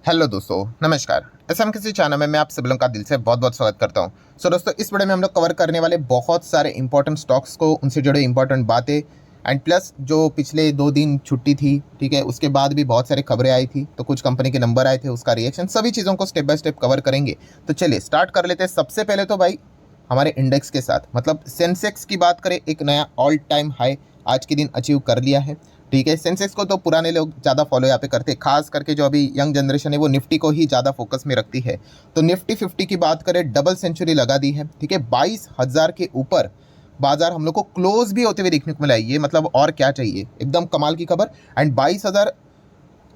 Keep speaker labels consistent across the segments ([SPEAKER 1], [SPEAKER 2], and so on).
[SPEAKER 1] Hello दोस्तों, नमस्कार। SM किसी चैनल में मैं आप सभी लोगों का दिल से बहुत बहुत स्वागत करता हूं। दोस्तों, इस वीडियो में हम लोग कवर करने वाले बहुत सारे इंपॉर्टेंट स्टॉक्स को, उनसे जुड़े इंपॉर्टेंट बातें एंड प्लस जो पिछले 2 दिन छुट्टी थी, ठीक है, उसके बाद भी बहुत सारी खबरें आई थी, तो कुछ कंपनी के नंबर आए थे, उसका रिएक्शन, सभी चीज़ों को स्टेप बाय स्टेप कवर करेंगे। तो चलिए स्टार्ट कर लेते हैं। सबसे पहले तो भाई हमारे इंडेक्स के साथ, मतलब सेंसेक्स की बात करें, एक नया ऑल टाइम हाई आज के दिन अचीव कर लिया है। ठीक है, सेंसेक्स को तो पुराने लोग ज़्यादा फॉलो यहाँ पे करते हैं, खास करके जो अभी यंग जनरेशन है वो निफ्टी को ही ज़्यादा फोकस में रखती है। तो निफ्टी 50 की बात करें, डबल सेंचुरी लगा दी है। ठीक है, 22,000 के ऊपर बाजार हम लोग को क्लोज भी होते हुए देखने को मिला है। ये मतलब और क्या चाहिए, एकदम कमाल की खबर। एंड 22,000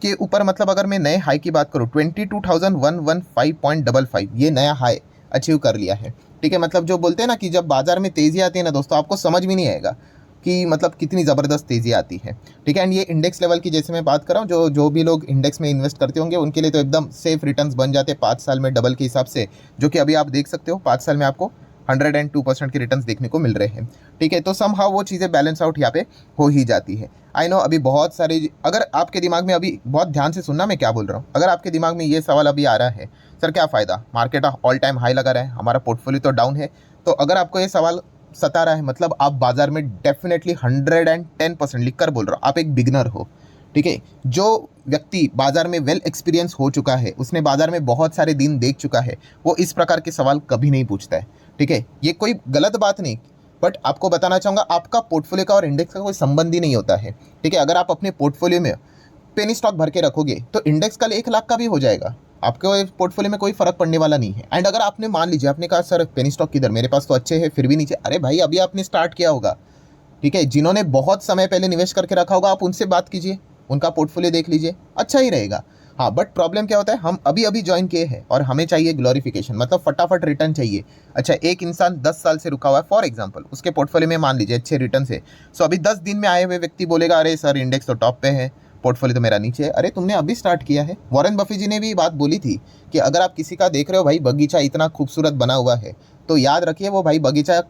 [SPEAKER 1] के ऊपर मतलब अगर मैं नए हाई की बात करूँ, 22,115.55, ये नया हाई अचीव कर लिया है। ठीक है, मतलब जो बोलते हैं ना कि जब बाजार में तेज़ी आती है ना दोस्तों, आपको समझ भी नहीं आएगा कि मतलब कितनी ज़बरदस्त तेज़ी आती है। ठीक है, एंड ये इंडेक्स लेवल की जैसे मैं बात कर रहा हूँ, जो जो भी लोग इंडेक्स में इन्वेस्ट करते होंगे उनके लिए तो एकदम सेफ रिटर्न्स बन जाते हैं 5 साल में डबल के हिसाब से, जो कि अभी आप देख सकते हो 5 साल में आपको 102% के रिटर्न्स देखने को मिल रहे हैं। ठीक है, तो समहाउ वो चीज़ें बैलेंस आउट यहाँ पे हो ही जाती है। आई नो अभी बहुत सारी, अगर आपके दिमाग में अभी बहुत ध्यान से सुनना मैं क्या बोल रहा हूँ, अगर आपके दिमाग में ये सवाल अभी आ रहा है, सर क्या फ़ायदा, मार्केट ऑल टाइम हाई लगा रहा है, हमारा पोर्टफोलियो तो डाउन है, तो अगर आपको ये सवाल सता रहा है, मतलब आप बाजार में डेफिनेटली 110% लिख कर बोल रहा हूँ, आप एक बिगनर हो। ठीक है, जो व्यक्ति बाजार में वेल एक्सपीरियंस हो चुका है, उसने बाजार में बहुत सारे दिन देख चुका है, वो इस प्रकार के सवाल कभी नहीं पूछता है। ठीक है, ये कोई गलत बात नहीं, बट आपको बताना चाहूँगा, आपका पोर्टफोलियो का और इंडेक्स का कोई संबंध ही नहीं होता है। ठीक है, अगर आप अपने पोर्टफोलियो में पेनी स्टॉक भर के रखोगे तो इंडेक्स कल 1 लाख का भी हो जाएगा, आपके पोर्टफोलियो में कोई फर्क पड़ने वाला नहीं है। एंड अगर आपने मान लीजिए, आपने कहा सर पेनी स्टॉक किधर, मेरे पास तो अच्छे हैं फिर भी नीचे, अरे भाई अभी आपने स्टार्ट किया होगा। ठीक है, जिन्होंने बहुत समय पहले निवेश करके रखा होगा, आप उनसे बात कीजिए, उनका पोर्टफोलियो देख लीजिए, अच्छा ही रहेगा। हाँ, बट प्रॉब्लम क्या होता है, हम अभी अभी ज्वाइन किए हैं और हमें चाहिए ग्लोरिफिकेशन, मतलब फटाफट रिटर्न चाहिए। अच्छा, एक इंसान 10 साल से रुका हुआ है, फॉर एग्जाम्पल, उसके पोर्टफोलियो में मान लीजिए अच्छे रिटर्न है, सो अभी 10 दिन में आए हुए व्यक्ति बोलेगा अरे सर इंडेक्स तो टॉप पे है, पोर्टफोलियो तो मेरा नीचे है। अरे तुमने अभी स्टार्ट किया है। वॉरेन बफे जी ने भी बात बोली थी कि अगर आप किसी का देख रहे हो भाई बगीचा इतना खूबसूरत बना हुआ है, तो याद रखिए वो भाई बगीचा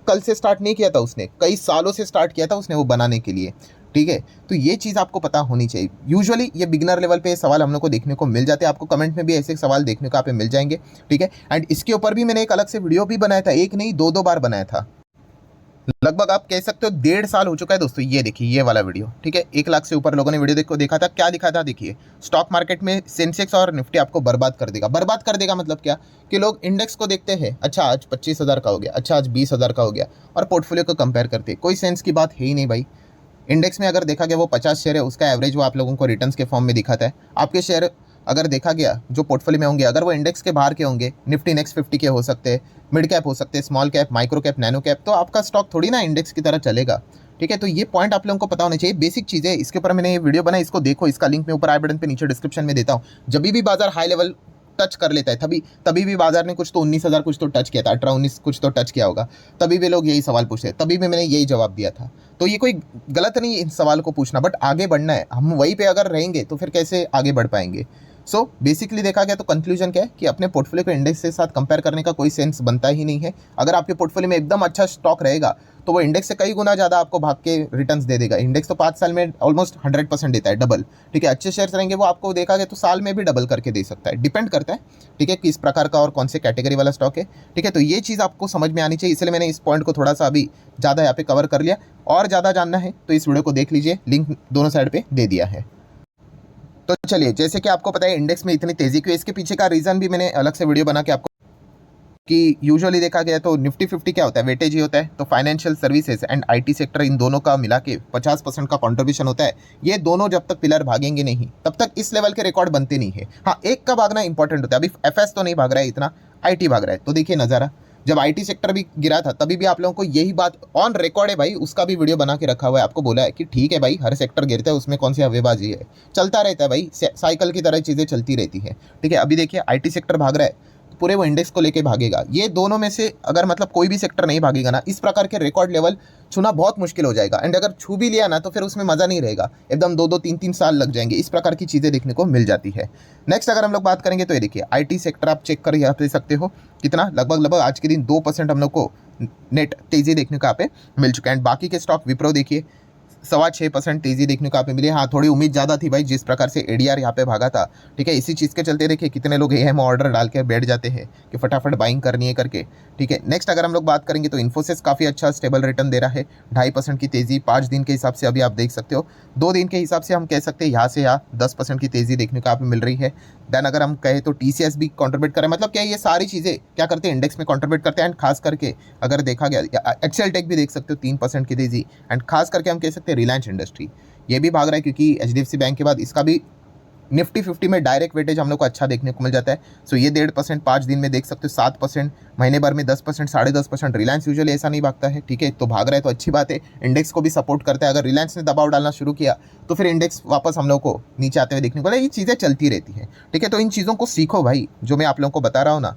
[SPEAKER 1] कल से स्टार्ट नहीं किया था, उसने कई सालों से स्टार्ट किया था उसने वो बनाने के लिए। ठीक है, तो ये चीज़ आपको पता होनी चाहिए। यूजुअली ये बिगनर लेवल पे सवाल हम लोग को देखने को मिल जाते हैं, आपको कमेंट में भी ऐसे सवाल देखने को आप मिल जाएंगे। ठीक है, एंड इसके ऊपर भी मैंने एक अलग से वीडियो भी बनाया था, एक नहीं दो दो बार बनाया था, लगभग आप कह सकते हो 1.5 साल हो चुका है दोस्तों। ये देखिए ये वाला वीडियो, ठीक है, 1 लाख से ऊपर लोगों ने वीडियो देखा था। क्या दिखा था, देखिए, स्टॉक मार्केट में सेंसेक्स और निफ्टी आपको बर्बाद कर देगा। बर्बाद कर देगा मतलब क्या, कि लोग इंडेक्स को देखते हैं, अच्छा आज 25,000 का हो गया, अच्छा आज 20,000 का हो गया, और पोर्टफोलियो को कंपेयर करते हैं। कोई सेंस की बात है ही नहीं भाई। इंडेक्स में अगर देखा गया वो 50 शेयर है, उसका एवरेज वो आप लोगों को रिटर्न्स के फॉर्म में दिखाता है। आपके शेयर अगर देखा गया जो पोर्टफोलियो में होंगे, अगर वो इंडेक्स के बाहर के होंगे, निफ्टी नेक्स्ट 50 के हो सकते हैं, मिड कैप हो सकते हैं, small cap, micro cap, nano cap, तो आपका स्टॉक थोड़ी ना इंडेक्स की तरह चलेगा। ठीक है, तो ये पॉइंट आप लोगों को पता होना चाहिए, बेसिक चीज़ें। इसके ऊपर मैंने ये वीडियो बनाई, इसको देखो, इसका लिंक मैं ऊपर आई बटन पे नीचे डिस्क्रिप्शन में देता हूँ। जब भी बाजार हाई लेवल टच कर लेता है, तभी तभी भी बाजार ने कुछ तो 19,000 कुछ तो टच किया था, 18-19 कुछ तो टच किया होगा, तभी भी लोग यही सवाल पूछते, तभी भी मैंने यही जवाब दिया था। तो ये कोई गलत नहीं है इन सवाल को पूछना, बट आगे बढ़ना है। हम वहीं पे अगर रहेंगे तो फिर कैसे आगे बढ़ पाएंगे। सो बेसिकली देखा गया तो कंक्लूजन क्या है कि अपने पोर्टफोलियो को इंडेक्स के साथ कंपेयर करने का कोई सेंस बनता ही नहीं है। अगर आपके पोर्टफोलियो में एकदम अच्छा स्टॉक रहेगा तो वो इंडेक्स से कई गुना ज़्यादा आपको भाग के रिटर्न्स दे देगा। इंडेक्स तो 5 साल में ऑलमोस्ट 100% देता है, डबल। ठीक है, अच्छे शेयर्स रहेंगे वो आपको देखा गया तो साल में भी डबल करके दे सकता है, डिपेंड करता है। ठीक है, किस प्रकार का और कौन से कैटेगरी वाला स्टॉक है। ठीक है, तो ये चीज़ आपको समझ में आनी चाहिए, इसलिए मैंने इस पॉइंट को थोड़ा सा अभी ज़्यादा यहाँ पे कवर कर लिया। और ज़्यादा जानना है तो इस वीडियो को देख लीजिए, लिंक दोनों साइड पे दे दिया है। तो चलिए, जैसे कि आपको पता है इंडेक्स में इतनी तेजी क्यों, इसके पीछे का रीजन भी मैंने अलग से वीडियो बना के आपको, कि यूजुअली देखा गया तो निफ्टी 50 क्या होता है, वेटेज ही होता है। तो financial services and IT sector, इन दोनों का मिला के 50% का कंट्रीब्यूशन होता है। ये दोनों जब तक पिलर भागेंगे नहीं, तब तक इस लेवल के रिकॉर्ड बनते नहीं है। हाँ, एक का भागना इंपॉर्टेंट होता है। अभी एफएस तो नहीं भाग रहा है इतना, आईटी भाग रहा है। तो देखिए नज़ारा, जब आईटी सेक्टर भी गिरा था तभी भी आप लोगों को यही बात ऑन रिकॉर्ड है भाई, उसका भी वीडियो बना के रखा हुआ है, आपको बोला है कि ठीक है भाई, हर सेक्टर गिरता है, उसमें कौन सी हवेबाजी है, चलता रहता है भाई, साइकिल की तरह चीज़ें चलती रहती है। ठीक है, अभी देखिए आईटी सेक्टर भाग रहा है, पूरे वो इंडेक्स को लेके भागेगा। ये दोनों में से अगर मतलब कोई भी सेक्टर नहीं भागेगा ना, इस प्रकार के रिकॉर्ड लेवल छूना बहुत मुश्किल हो जाएगा। एंड अगर छू भी लिया ना तो फिर उसमें मज़ा नहीं रहेगा, एकदम 2-2 3-3 साल लग जाएंगे। इस प्रकार की चीज़ें देखने को मिल जाती है। नेक्स्ट अगर हम लोग बात करेंगे तो ये देखिए आईटी सेक्टर आप चेक कर यहाँ पे सकते हो, कितना लगभग लगभग आज के दिन 2% हम लोग को नेट तेज़ी देखने को यहाँ पे मिल चुका है। एंड बाकी के स्टॉक, विप्रो देखिए 6.25% तेजी देखने को यहाँ पे मिली। हाँ, थोड़ी उम्मीद ज़्यादा थी भाई, जिस प्रकार से एडीआर यहाँ पे भागा था, ठीक है। इसी चीज़ के चलते देखिए कितने लोग एएम ऑर्डर डाल के बैठ जाते हैं कि फटाफट बाइंग करनी है करके, ठीक है। नेक्स्ट अगर हम लोग बात करेंगे तो इन्फोसिस काफ़ी अच्छा स्टेबल रिटर्न दे रहा है, 2.5% की तेज़ी 5 दिन के हिसाब से अभी आप देख सकते हो। 2 दिन के हिसाब से हम कह सकते हैं यहाँ से यहाँ 10% की तेज़ी देखने को यहाँ पे मिल रही है। देन अगर हम कहें तो टीसीएस भी कॉन्ट्रीब्यूट करें, मतलब क्या ये सारी चीज़ें क्या करते हैं, इंडेक्स में कॉन्ट्रीब्यूट करते हैं। एंड खास करके अगर देखा गया एक्सेल टेक भी देख सकते हो 3% की तेज़ी। एंड खास करके हम कह सकते हैं रिलायंस इंडस्ट्री ये भी भाग रहा है, क्योंकि एचडीएफसी बैंक के बाद इसका भी निफ्टी 50 में डायरेक्ट वेटेज हम लोग को अच्छा देखने को मिल जाता है। सो ये 1.5% 5 दिन में देख सकते हो, 7% महीने भर में 10%, 10.5%। रिलायंस यूजुअली ऐसा नहीं भागता है, ठीक है। तो भाग रहा है तो अच्छी बात है, इंडेक्स को भी सपोर्ट करता है। अगर रिलायंस ने दबाव डालना शुरू किया तो फिर इंडेक्स वापस हम लोग को नीचे आते हुए देखने को मिला। ये चीज़ें चलती रहती हैं, ठीक है। तो इन चीज़ों को सीखो भाई, जो मैं आप लोगों को बता रहा हूँ ना।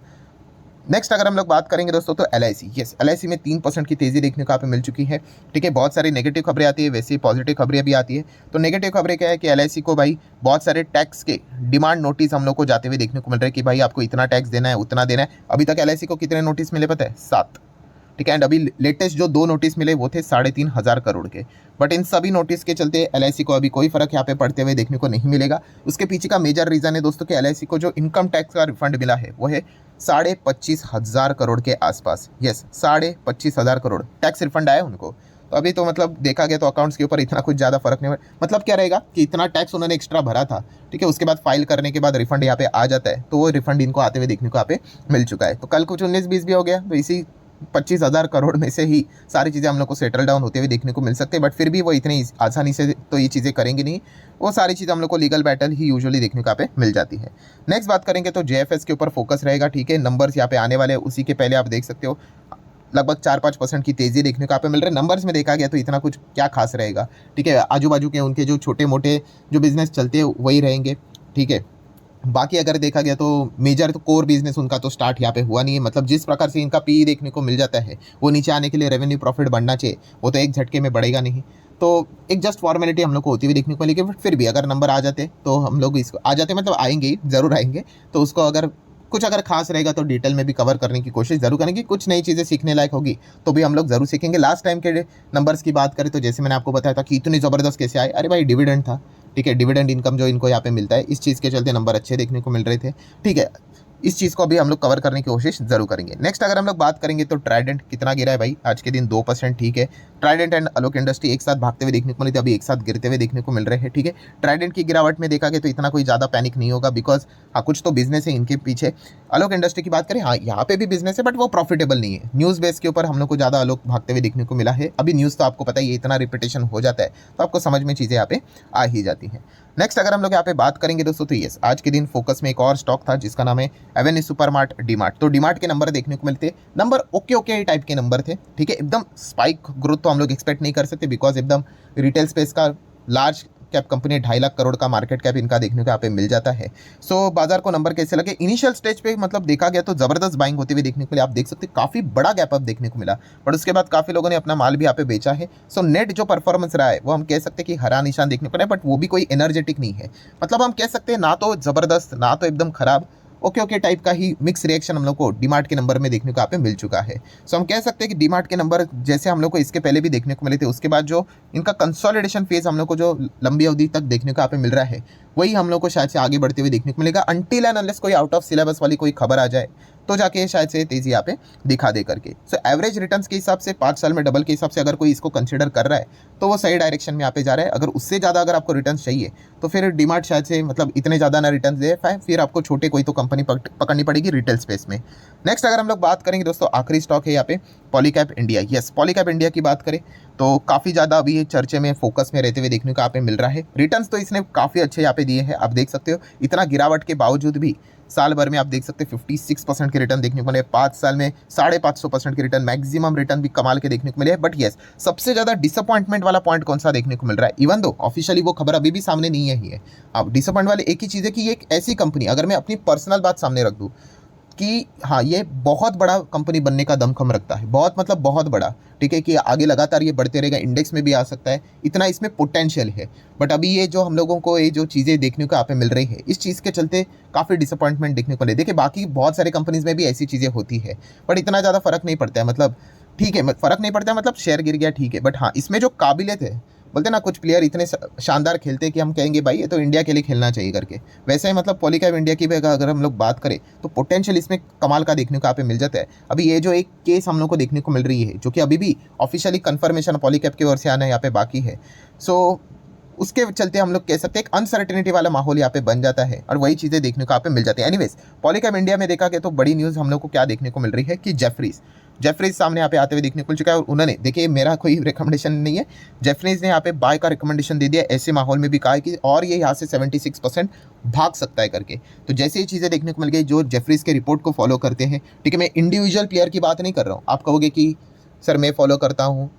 [SPEAKER 1] नेक्स्ट अगर हम लोग बात करेंगे दोस्तों तो एलआईसी, यस, एलआईसी में 3% की तेज़ी देखने को यहाँ पे मिल चुकी है, ठीक है। बहुत सारी नेगेटिव खबरें आती है, वैसे ही पॉजिटिव खबरें भी आती है। तो नेगेटिव खबरें क्या है कि एलआईसी को भाई बहुत सारे टैक्स के डिमांड नोटिस हम लोग को जाते हुए देखने को मिल रहे हैं कि भाई आपको इतना टैक्स देना है, उतना देना है। अभी तक एलआईसी को कितने नोटिस मिले पता है? 7, ठीक है। एंड अभी लेटेस्ट जो 2 नोटिस मिले वो थे 3,500 करोड़ के। बट इन सभी नोटिस के चलते एलआईसी को अभी कोई फर्क यहाँ पे पड़ते हुए देखने को नहीं मिलेगा। उसके पीछे का मेजर रीज़न है दोस्तों कि एलआईसी को जो इनकम टैक्स का रिफंड मिला है वो है 25,500 करोड़ के आसपास। यस, 25,500 करोड़ टैक्स रिफंड आया उनको। तो अभी तो मतलब देखा गया तो अकाउंट्स के ऊपर इतना कुछ ज़्यादा फर्क नहीं, मतलब क्या रहेगा कि इतना टैक्स उन्होंने एक्स्ट्रा भरा था, ठीक है। उसके बाद फाइल करने के बाद रिफंड यहाँ पे आ जाता है, तो वो रिफंड इनको आते हुए देखने को यहाँ पे मिल चुका है। तो कल कुछ 19-20 भी हो गया, तो इसी 25,000 करोड़ में से ही सारी चीज़ें हम लोग को सेटल डाउन होते हुए देखने को मिल सकते हैं। बट फिर भी वो इतनी आसानी से तो ये चीज़ें करेंगे नहीं, वो सारी चीज़ें हम लोग को लीगल बैटल ही यूजुअली देखने को यहाँ पे मिल जाती है। नेक्स्ट बात करेंगे तो जेएफएस के ऊपर फोकस रहेगा, ठीक है। नंबर्स यहाँ पे आने वाले हैं, उसी के पहले आप देख सकते हो लगभग 4-5% की तेज़ी देखने को यहाँ पे मिल रहा है। नंबर्स में देखा गया तो इतना कुछ क्या खास रहेगा, ठीक है। आजू बाजू के उनके जो छोटे मोटे जो बिजनेस चलते हैं वही रहेंगे, ठीक है। बाकी अगर देखा गया तो मेजर तो कोर बिजनेस उनका तो स्टार्ट यहाँ पे हुआ नहीं है, मतलब जिस प्रकार से इनका पीई देखने को मिल जाता है वो नीचे आने के लिए रेवेन्यू प्रॉफिट बढ़ना चाहिए, वो तो एक झटके में बढ़ेगा नहीं। तो एक जस्ट फॉर्मेलिटी हम लोग को होती हुई देखने को मिलेगी। बट फिर भी अगर नंबर आ जाते तो हम लोग इसको आ जाते, मतलब आएंगे ही, ज़रूर आएंगे। तो उसको अगर कुछ अगर खास रहेगा तो डिटेल में भी कवर करने की कोशिश जरूर करेंगे। कुछ नई चीज़ें सीखने लायक होगी तो भी हम लोग जरूर सीखेंगे। लास्ट टाइम के नंबर्स की बात करें तो जैसे मैंने आपको बताया था कि इतनी ज़बरदस्त कैसे आए, अरे भाई डिविडेंड था, ठीक है। डिविडेंड इनकम जो इनको यहाँ पे मिलता है, इस चीज़ के चलते नंबर अच्छे देखने को मिल रहे थे, ठीक है। इस चीज़ को भी हम लोग कवर करने की कोशिश जरूर करेंगे। नेक्स्ट अगर हम लोग बात करेंगे तो ट्राइडेंट कितना गिरा है भाई आज के दिन? 2%, ठीक है। ट्राइडेंट एंड अलोक इंडस्ट्री एक साथ भागते हुए देखने को मिले थे, अभी एक साथ गिरते हुए देखने को मिल रहे हैं, ठीक है। ट्राइडेंट की गिरावट में देखा गया तो इतना कोई ज़्यादा पैनिक नहीं होगा, बिकॉज हाँ कुछ तो बिजनेस है इनके पीछे। अलोक इंडस्ट्री की बात करें, हाँ यहाँ पे भी बिजनेस है बट वो प्रॉफिटेबल नहीं है। न्यूज़ बेस के ऊपर हम लोग को ज़्यादा अलोक भागते हुए देखने को मिला है। अभी न्यूज़ तो आपको पता ही है, इतना रिपीटेशन हो जाता है तो आपको समझ में चीज़ें यहाँ पे आ ही जाती हैं। नेक्स्ट अगर हम लोग यहाँ पे बात करेंगे दोस्तों तो यस, आज के दिन फोकस में एक और स्टॉक था जिसका नाम है एवेन्यू सुपरमार्ट डीमार्ट। तो डीमार्ट के नंबर देखने को मिलते, नंबर ओके टाइप के नंबर थे, ठीक है। एकदम स्पाइक ग्रोथ तो हम लोग एक्सपेक्ट नहीं कर सकते, बिकॉज एकदम रिटेल स्पेस का large cap company 2.5 lakh crore का मार्केट कैप इनका देखने को यहाँ पे मिल जाता है। सो बाजार को नंबर कैसे लगे? इनिशियल स्टेज पे मतलब देखा गया तो जबरदस्त बाइंग होते हुए देखने को मिला, आप देख सकते हैं काफी बड़ा गैप अप देखने को मिला, बट उसके बाद काफी लोगों ने अपना माल भी यहाँ पे बेचा है। सो नेट जो परफॉर्मेंस रहा है वो हम कह सकते हैं कि हरा निशान देखने को मिला, बट वो भी कोई एनर्जेटिक नहीं है। मतलब हम कह सकते हैं ना तो जबरदस्त ना तो एकदम खराब, ओके टाइप का ही मिक्स रिएक्शन हम लोग को डीमार्ट के नंबर में देखने को यहाँ पे मिल चुका है। सो हम कह सकते हैं कि डीमार्ट के नंबर जैसे हम लोग को इसके पहले भी देखने को मिले थे, उसके बाद जो इनका कंसोलिडेशन फेज हम लोग को जो लंबी अवधि तक देखने को यहाँ पे मिल रहा है वही हम लोग को शायद से आगे बढ़ते हुए देखने को मिलेगा, अनटिल एंड अनलेस कोई आउट ऑफ सिलेबस वाली कोई खबर आ जाए तो जाके शायद से तेजी यहाँ पे दिखा दे करके। सो एवरेज रिटर्न्स के हिसाब से 5 साल में डबल के हिसाब से अगर कोई इसको कंसिडर कर रहा है तो वो सही डायरेक्शन में यहाँ पे जा रहा है। अगर उससे ज़्यादा अगर आपको रिटर्न्स चाहिए तो फिर डीमार्ट शायद से मतलब इतने ज़्यादा ना रिटर्न्स दे पाए, फिर आपको छोटे कोई तो कंपनी पकड़नी पड़ेगी रिटेल स्पेस में। नेक्स्ट अगर हम लोग बात करेंगे दोस्तों, आखिरी स्टॉक है यहाँ पे Polycab India. Yes, Polycab India की बात करें तो काफ़ी ज़्यादा अभी ये चर्चे में फोकस में रहते हुए देखने को यहाँ पे मिल रहा है। रिटर्न्स तो इसने काफ़ी अच्छे यहाँ पे दिए हैं, आप देख सकते हो। इतना गिरावट के बावजूद भी साल भर में आप देख सकते हैं 56% के रिटर्न देखने को मिले, 5 साल में 550% के रिटर्न, मैक्सिमम रिटर्न भी कमाल के देखने को मिले। बट यस, सबसे ज़्यादा डिसअपॉइंटमेंट वाला पॉइंट कौन सा देखने को मिल रहा है? इवन दो ऑफिशियली वो खबर अभी भी सामने नहीं आई है। अब डिसअपॉइंट वाले एक ही चीज़ है कि ये एक ऐसी कंपनी, अगर मैं अपनी पर्सनल बात सामने रख दूँ कि हाँ ये बहुत बड़ा कंपनी बनने का दमखम रखता है, बहुत मतलब बहुत बड़ा, ठीक है, कि आगे लगातार ये बढ़ते रहेगा, इंडेक्स में भी आ सकता है, इतना इसमें पोटेंशियल है। बट अभी ये जो हम लोगों को ये जो चीज़ें देखने को यहाँ पे मिल रही है, इस चीज़ के चलते काफ़ी डिसअपॉइंटमेंट देखने को मिले। देखिए बाकी बहुत सारे कंपनीज में भी ऐसी चीज़ें होती है, बट इतना ज़्यादा फर्क नहीं पड़ता है, मतलब ठीक है फर्क नहीं पड़ता है, मतलब शेयर गिर गया ठीक है, बट हाँ इसमें जो काबिलियत है बोलते हैं ना कुछ प्लेयर इतने शानदार खेलते हैं कि हम कहेंगे भाई ये तो इंडिया के लिए खेलना चाहिए करके। वैसे ही मतलब पॉलीकैब इंडिया की भी अगर हम लोग बात करें तो पोटेंशियल इसमें कमाल का देखने को यहाँ पे मिल जाता है। अभी ये जो एक केस हम लोग को देखने को मिल रही है, जो कि अभी भी ऑफिशियली कन्फर्मेशन पॉलीकैब की ओर से आना यहाँ पे बाकी है, सो उसके चलते हम लोग कह सकते हैं एक अनसर्टेनिटी वाला माहौल यहाँ पे बन जाता है और वही चीज़ें देखने को यहाँ पे मिल जाती है। एनीवेज, पॉलीकैब इंडिया में देखा गया तो बड़ी न्यूज़ हम लोग को क्या देखने को मिल रही है कि जेफरीज सामने यहाँ पे आते हुए देखने को मिल चुका है। और उन्होंने, देखिए मेरा कोई रिकमेंडेशन नहीं है, जेफरीज ने यहाँ पे बाय का रिकमेंडेशन दे दिया, ऐसे माहौल में भी कहा है कि और ये यहाँ से 76% भाग सकता है करके। तो जैसे ही चीज़ें देखने को मिल गई जो जेफरीज के रिपोर्ट को फॉलो करते हैं, ठीक है, मैं इंडिविजुअल प्लेयर की बात नहीं कर रहा हूँ। आप कहोगे कि सर मैं फॉलो करता हूँ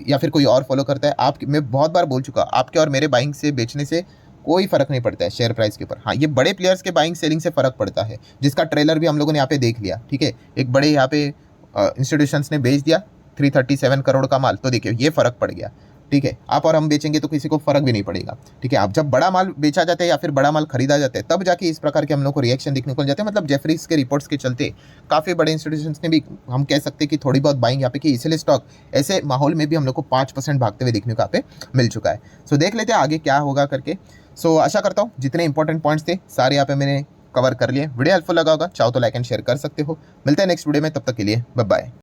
[SPEAKER 1] या फिर कोई और फॉलो करता है, आप, मैं बहुत बार बोल चुका, आपके और मेरे बाइंग से बेचने से कोई फर्क नहीं पड़ता है शेयर प्राइस के ऊपर। हाँ, ये बड़े प्लेयर्स के बाइंग सेलिंग से फर्क पड़ता है, जिसका ट्रेलर भी हम लोगों ने यहाँ पे देख लिया, ठीक है। एक बड़े यहाँ पे इंस्टीट्यूशंस ने बेच दिया 337 करोड़ का माल, तो देखिए ये फर्क पड़ गया, ठीक है। आप और हम बेचेंगे तो किसी को फर्क भी नहीं पड़ेगा, ठीक है। आप जब बड़ा माल बेचा जाता है या फिर बड़ा माल खरीदा जाता है तब जाके इस प्रकार के हम लोग को रिएक्शन देखने को मिल जाते हैं। मतलब जेफरीज के रिपोर्ट्स के चलते काफ़ी बड़े इंस्टीट्यूशंस ने भी, हम कह सकते हैं कि थोड़ी बहुत बाइंग यहाँ पे की, इसलिए स्टॉक ऐसे माहौल में भी हम लोग को 5% भागते हुए देखने को यहाँ पे मिल चुका है। सो देख लेते हैं आगे क्या होगा करके। सो आशा करता हूँ जितने इंपॉर्टेंट पॉइंट्स थे सारे यहाँ पे मैंने कवर कर लिए। वीडियो हेल्पफुल लगा होगा, चाहो तो लाइक एंड शेयर कर सकते हो। मिलते हैं नेक्स्ट वीडियो में, तब तक के लिए बाय बाय।